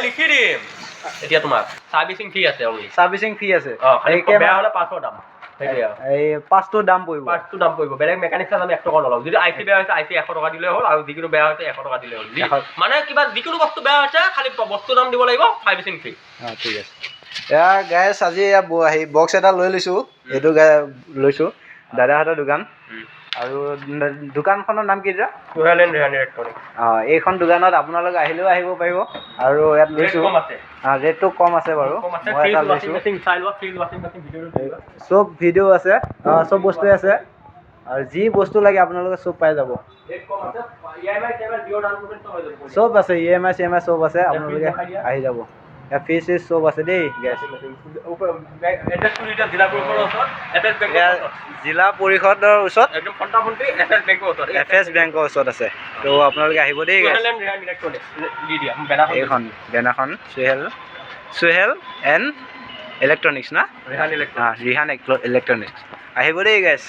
লিখি দিম এতিয়া তোমাক সাৰ্ভিসিং ফি আছে অনলি সাৰ্ভিসিং ফি আছে এই বেয়া হলে 500 দাম এই পাঁচটো দাম পৰিব বেলেগ মেকানিক চাৰ্জ আমি 1 টকা নলওঁ যদি আইসি বেয়া হৈছে আইসি 100 টকা দিলে হ'ল আৰু যিকোনো বেয়া হৈছে 100 টকা দিলে হ'ল মানে কিবা যিকোনো বস্তু বেয়া হৈছে খালি বস্তু দাম দিব লাগিব সাৰ্ভিসিং ফি ঠিক আছে এয়া গাইছ আজি হেৰি বক্স এটা লৈ লৈছোঁ এইটো লৈছোঁ দাদাহঁতৰ দোকান আৰু দোকানখনৰ নাম কি দাদা সোহেল এণ্ড ৰেহান ইলেক্ট্ৰনিক এইখন দোকানত আপোনালোকে আহিলেও আহিব পাৰিব আৰু ইয়াত লৈছোঁ ৰেটটো কম আছে বাৰু মই এটা লৈছোঁ চব ভিডিঅ' আছে চব বস্তুৱে আছে আৰু যি বস্তু লাগে আপোনালোকে চব পাই যাব চব আছে EMI CMI চব আছে আপোনালোকে আহি যাব ইয়াত ফিজ চিজ চব আছে দেই গেছ জিলা পৰিষদৰ ওচৰত FS বেংকৰ ওচৰত আছে তো আপোনালোকে আহিব দেই এইখন বেনাৰখন সোহেল এণ্ড ইলেক্ট্ৰনিক্স না ৰিহান ইলেক্ট্ৰনিক্স আহিব দেই গেছ